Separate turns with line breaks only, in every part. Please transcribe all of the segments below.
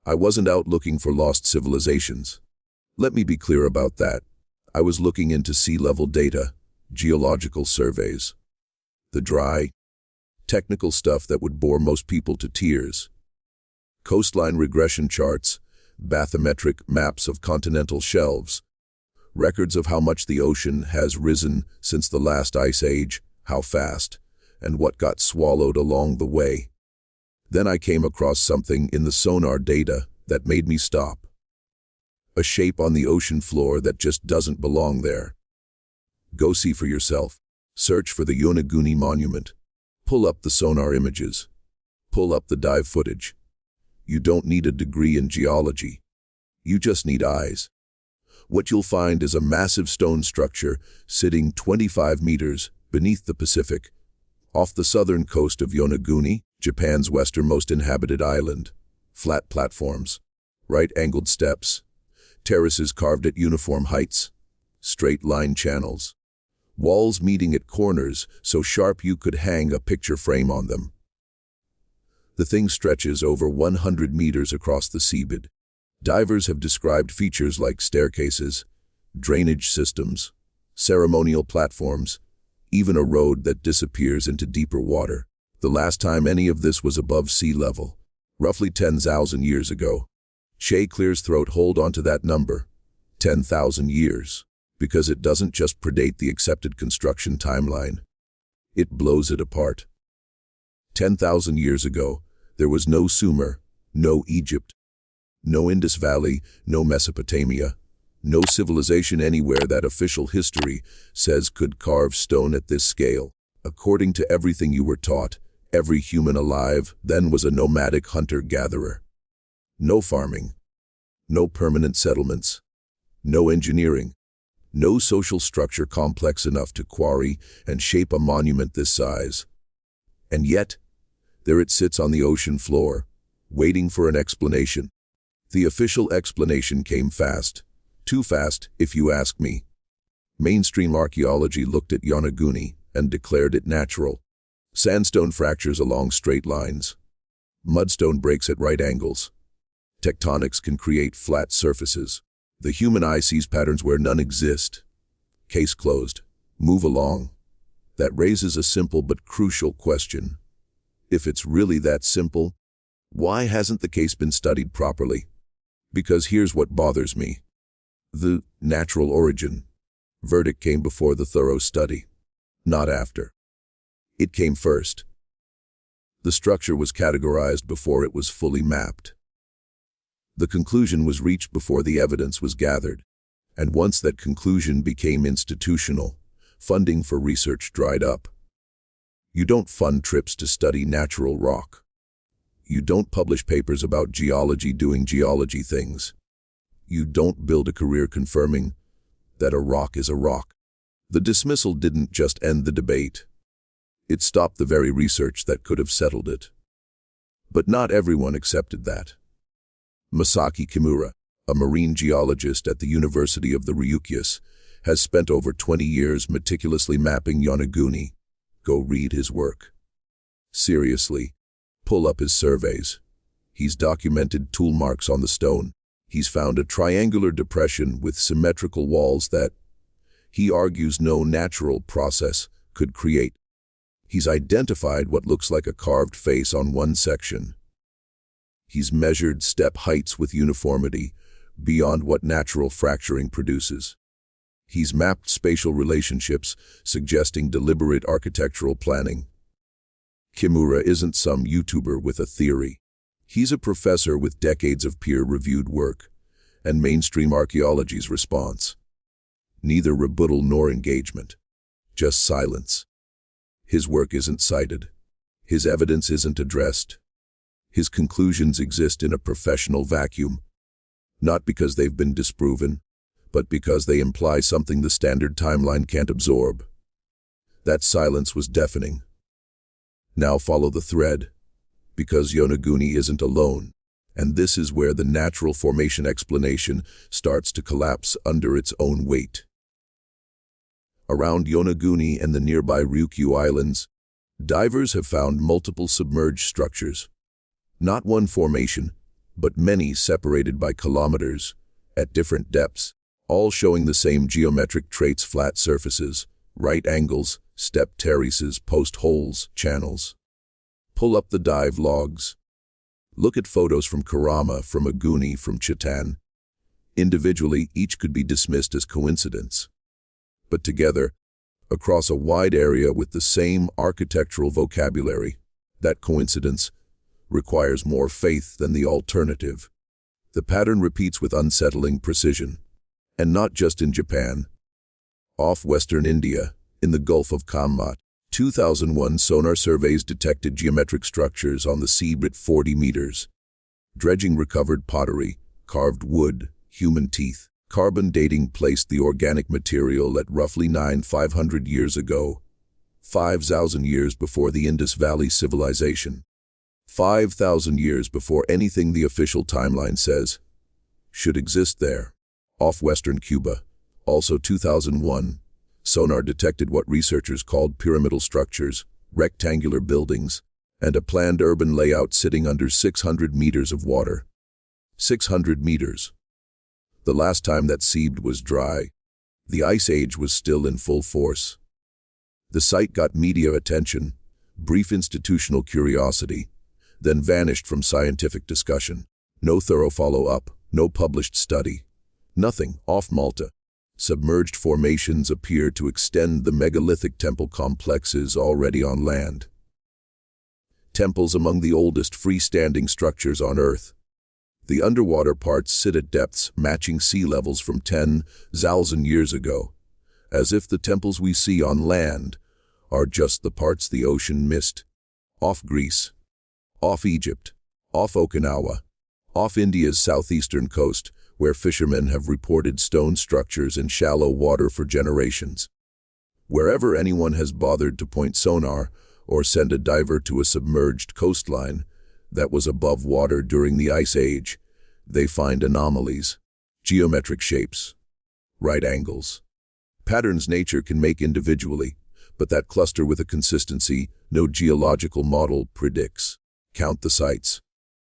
I wasn't out looking for lost civilizations. Let me be clear about that. I was looking into sea level data, geological surveys. The dry, technical stuff that would bore most people to tears. Coastline regression charts, bathymetric maps of continental shelves, records of how much the ocean has risen since the last ice age, how fast, and what got swallowed along the way. Then I came across something in the sonar data that made me stop. A shape on the ocean floor that just doesn't belong there. Go see for yourself. Search for the Yonaguni monument. Pull up the sonar images. Pull up the dive footage. You don't need a degree in geology. You just need eyes. What you'll find is a massive stone structure sitting 25 meters beneath the Pacific, off the southern coast of Yonaguni, Japan's westernmost inhabited island. Flat platforms, right-angled steps, terraces carved at uniform heights, straight-line channels, walls meeting at corners so sharp you could hang a picture frame on them. The thing stretches over 100 meters across the seabed. Divers have described features like staircases, drainage systems, ceremonial platforms, even a road that disappears into deeper water. The last time any of this was above sea level, roughly 10,000 years ago. Shay clears throat hold onto that number, 10,000 years, because it doesn't just predate the accepted construction timeline. It blows it apart. 10,000 years ago, there was no Sumer, no Egypt, no Indus Valley, no Mesopotamia, no civilization anywhere that official history says could carve stone at this scale. According to everything you were taught, every human alive then was a nomadic hunter-gatherer. No farming, no permanent settlements, no engineering, no social structure complex enough to quarry and shape a monument this size. And yet, there it sits on the ocean floor, waiting for an explanation. The official explanation came fast. Too fast, if you ask me. Mainstream archaeology looked at Yonaguni and declared it natural. Sandstone fractures along straight lines. Mudstone breaks at right angles. Tectonics can create flat surfaces. The human eye sees patterns where none exist. Case closed. Move along. That raises a simple but crucial question. If it's really that simple, why hasn't the case been studied properly? Because here's what bothers me. The natural origin verdict came before the thorough study, not after. It came first. The structure was categorized before it was fully mapped. The conclusion was reached before the evidence was gathered, and once that conclusion became institutional, funding for research dried up. You don't fund trips to study natural rock. You don't publish papers about geology doing geology things. You don't build a career confirming that a rock is a rock. The dismissal didn't just end the debate. It stopped the very research that could have settled it. But not everyone accepted that. Masaki Kimura, a marine geologist at the University of the Ryukyus, has spent over 20 years meticulously mapping Yonaguni. Go read his work. Seriously, pull up his surveys. He's documented tool marks on the stone. He's found a triangular depression with symmetrical walls that, he argues, no natural process could create. He's identified what looks like a carved face on one section. He's measured step heights with uniformity beyond what natural fracturing produces. He's mapped spatial relationships, suggesting deliberate architectural planning. Kimura isn't some YouTuber with a theory. He's a professor with decades of peer-reviewed work, and mainstream archaeology's response. Neither rebuttal nor engagement, just silence. His work isn't cited. His evidence isn't addressed. His conclusions exist in a professional vacuum, not because they've been disproven, but because they imply something the standard timeline can't absorb. That silence was deafening. Now follow the thread, because Yonaguni isn't alone, and this is where the natural formation explanation starts to collapse under its own weight. Around Yonaguni and the nearby Ryukyu Islands, divers have found multiple submerged structures. Not one formation, but many separated by kilometers, at different depths, all showing the same geometric traits: flat surfaces, right angles, step terraces, post holes, channels. Pull up the dive logs. Look at photos from Karama, from Yonaguni, from Chitan. Individually, each could be dismissed as coincidence. But together, across a wide area with the same architectural vocabulary, that coincidence requires more faith than the alternative. The pattern repeats with unsettling precision. And not just in Japan. Off western India, in the Gulf of Kammat, 2001 sonar surveys detected geometric structures on the seabed at 40 meters. Dredging recovered pottery, carved wood, human teeth. Carbon dating placed the organic material at roughly 9,500 years ago, 5,000 years before the Indus Valley civilization, 5,000 years before anything the official timeline says should exist there. Off western Cuba, also 2001, sonar detected what researchers called pyramidal structures, rectangular buildings, and a planned urban layout sitting under 600 meters of water. 600 meters. The last time that seabed was dry, the ice age was still in full force. The site got media attention, brief institutional curiosity, then vanished from scientific discussion. No thorough follow-up, no published study. Nothing. Off Malta, submerged formations appear to extend the megalithic temple complexes already on land. Temples among the oldest freestanding structures on Earth. The underwater parts sit at depths matching sea levels from 10,000 years ago, as if the temples we see on land are just the parts the ocean missed. Off Greece, off Egypt, off Okinawa, off India's southeastern coast, where fishermen have reported stone structures in shallow water for generations. Wherever anyone has bothered to point sonar or send a diver to a submerged coastline that was above water during the Ice Age, they find anomalies, geometric shapes, right angles, patterns nature can make individually, but that cluster with a consistency no geological model predicts. Count the sites.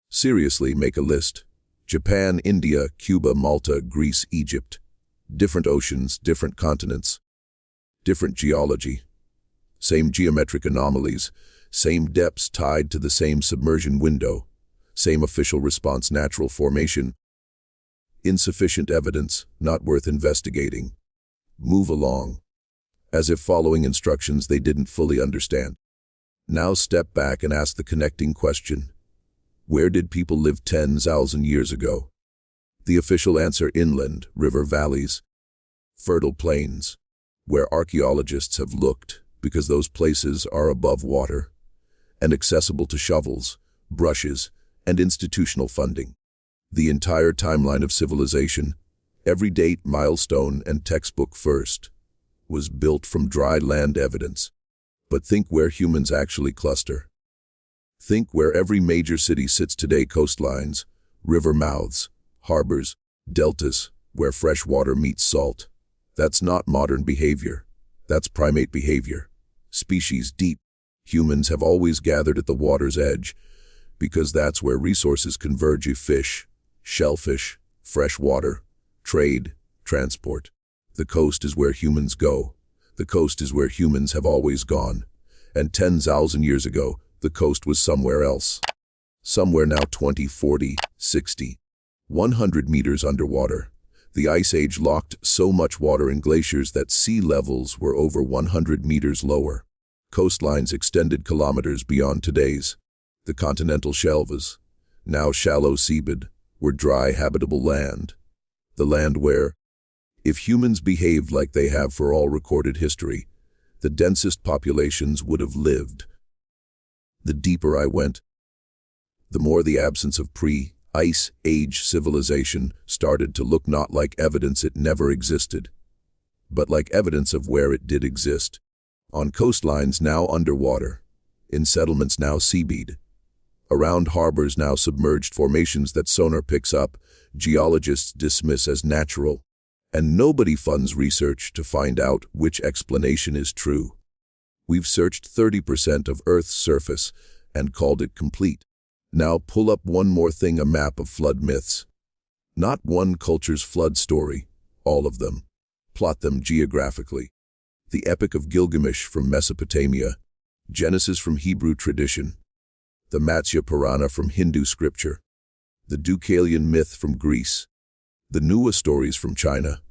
Seriously, make a list. Japan, India, Cuba, Malta, Greece, Egypt. Different oceans, different continents. Different geology. Same geometric anomalies, same depths tied to the same submersion window, same official response: natural formation. Insufficient evidence, not worth investigating. Move along. As if following instructions they didn't fully understand. Now step back and ask the connecting question. Where did people live 10,000 years ago? The official answer: inland, river valleys, fertile plains, where archaeologists have looked because those places are above water and accessible to shovels, brushes, and institutional funding. The entire timeline of civilization, every date, milestone, and textbook first, was built from dry land evidence. But think where humans actually cluster. Think where every major city sits today: coastlines, river mouths, harbors, deltas, where fresh water meets salt. That's not modern behavior. That's primate behavior. Species deep. Humans have always gathered at the water's edge because that's where resources converge: fish, shellfish, fresh water, trade, transport. The coast is where humans go. The coast is where humans have always gone. And 10,000 years ago, the coast was somewhere else. Somewhere now 20, 40, 60, 100 meters underwater. The Ice Age locked so much water in glaciers that sea levels were over 100 meters lower. Coastlines extended kilometers beyond today's. The continental shelves, now shallow seabed, were dry, habitable land. The land where, if humans behaved like they have for all recorded history, the densest populations would have lived. The deeper I went, the more the absence of pre-Ice Age civilization started to look not like evidence it never existed, but like evidence of where it did exist. On coastlines now underwater, in settlements now seabed, around harbors now submerged formations that sonar picks up, geologists dismiss as natural, and nobody funds research to find out which explanation is true. We've searched 30% of Earth's surface and called it complete. Now pull up one more thing, a map of flood myths. Not one culture's flood story, all of them. Plot them geographically. The Epic of Gilgamesh from Mesopotamia, Genesis from Hebrew tradition, the Matsya Purana from Hindu scripture, the Deucalion myth from Greece, the Nuwa stories from China,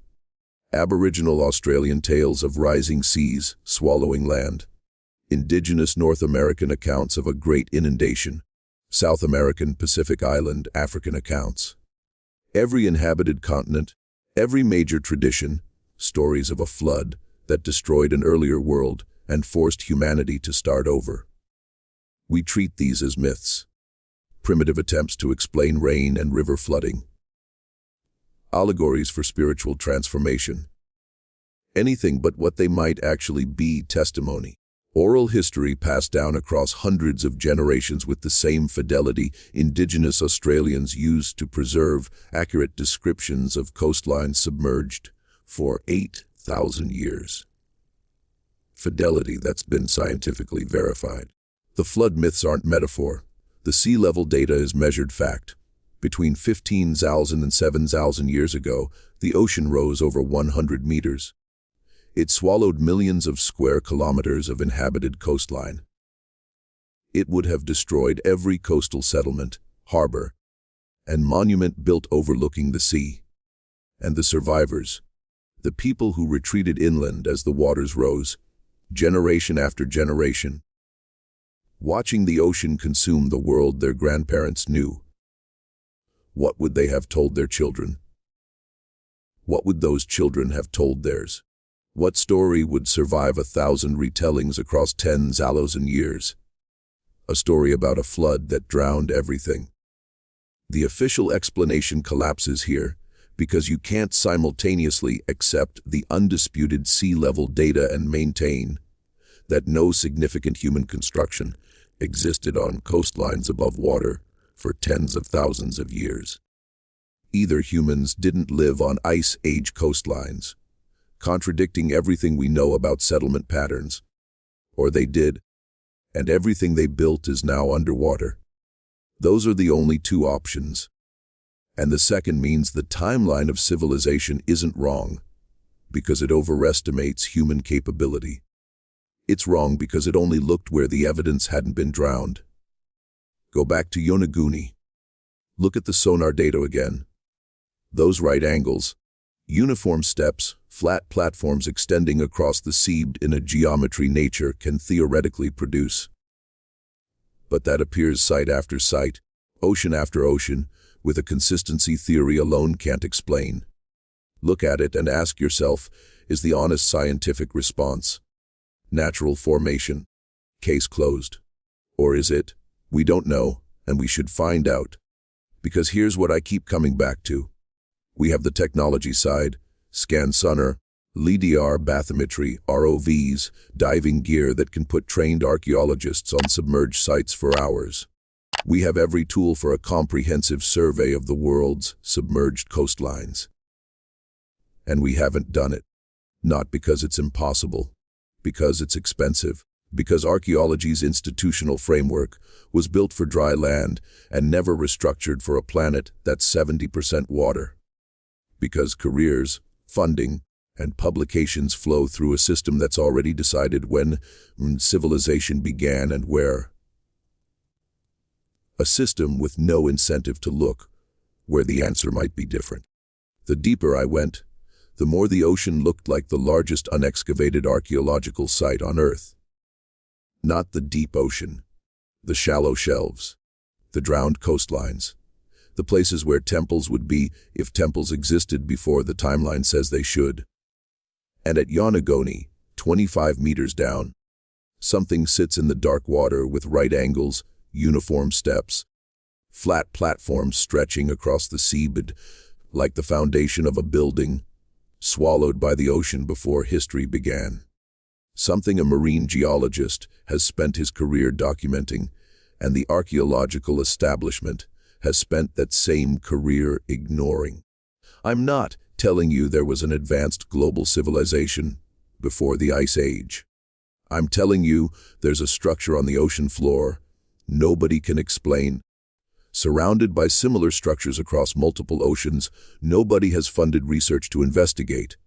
Aboriginal Australian tales of rising seas swallowing land, indigenous North American accounts of a great inundation, South American, Pacific Island, African accounts. Every inhabited continent, every major tradition, stories of a flood that destroyed an earlier world and forced humanity to start over. We treat these as myths, primitive attempts to explain rain and river flooding, allegories for spiritual transformation. Anything but what they might actually be: testimony. Oral history passed down across hundreds of generations with the same fidelity indigenous Australians used to preserve accurate descriptions of coastlines submerged for 8,000 years. Fidelity that's been scientifically verified. The flood myths aren't metaphor. The sea level data is measured fact. Between 15,000 and 7,000 years ago, the ocean rose over 100 meters. It swallowed millions of square kilometers of inhabited coastline. It would have destroyed every coastal settlement, harbor, and monument built overlooking the sea. And the survivors, the people who retreated inland as the waters rose, generation after generation, watching the ocean consume the world their grandparents knew. What would they have told their children? What would those children have told theirs? What story would survive 1,000 retellings across 10,000 years? A story about a flood that drowned everything. The official explanation collapses here because you can't simultaneously accept the undisputed sea level data and maintain that no significant human construction existed on coastlines above water for tens of thousands of years. Either humans didn't live on ice age coastlines, contradicting everything we know about settlement patterns, or they did, and everything they built is now underwater. Those are the only two options. And the second means the timeline of civilization isn't wrong, because it overestimates human capability. It's wrong because it only looked where the evidence hadn't been drowned. Go back to Yonaguni. Look at the sonar data again. Those right angles, uniform steps, flat platforms extending across the sea in a geometry nature can theoretically produce. But that appears site after site, ocean after ocean, with a consistency theory alone can't explain. Look at it and ask yourself, is the honest scientific response natural formation, case closed? Or is it, we don't know, and we should find out? Because here's what I keep coming back to. We have the technology side, scan sonar, LIDAR bathymetry, ROVs, diving gear that can put trained archaeologists on submerged sites for hours. We have every tool for a comprehensive survey of the world's submerged coastlines. And we haven't done it. Not because it's impossible, because it's expensive, because archaeology's institutional framework was built for dry land and never restructured for a planet that's 70% water. Because careers, funding, and publications flow through a system that's already decided when civilization began and where. A system with no incentive to look where the answer might be different. The deeper I went, the more the ocean looked like the largest unexcavated archaeological site on Earth. Not the deep ocean, the shallow shelves, the drowned coastlines, the places where temples would be if temples existed before the timeline says they should. And at Yonaguni, 25 meters down, something sits in the dark water with right angles, uniform steps, flat platforms stretching across the seabed like the foundation of a building, swallowed by the ocean before history began. Something a marine geologist has spent his career documenting, and the archaeological establishment has spent that same career ignoring. I'm not telling you there was an advanced global civilization before the Ice Age. I'm telling you there's a structure on the ocean floor nobody can explain, Surrounded by similar structures across multiple oceans, nobody has funded research to investigate.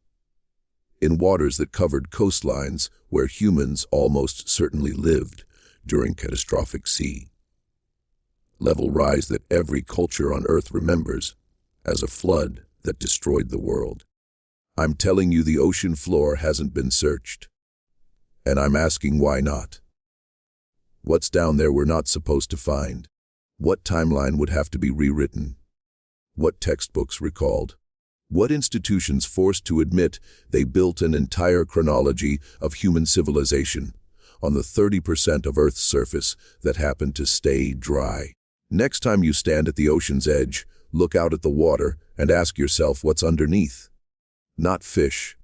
In waters that covered coastlines where humans almost certainly lived during catastrophic sea level rise that every culture on Earth remembers as a flood that destroyed the world. I'm telling you the ocean floor hasn't been searched. And I'm asking why not? What's down there we're not supposed to find? What timeline would have to be rewritten? What textbooks recalled? What institutions forced to admit they built an entire chronology of human civilization on the 30% of Earth's surface that happened to stay dry? Next time you stand at the ocean's edge, look out at the water and ask yourself what's underneath. Not fish,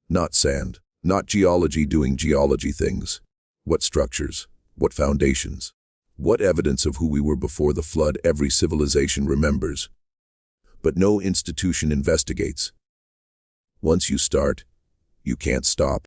not sand, not geology doing geology things. What structures? What foundations? What evidence of who we were before the flood every civilization remembers? But no institution investigates. Once you start, you can't stop.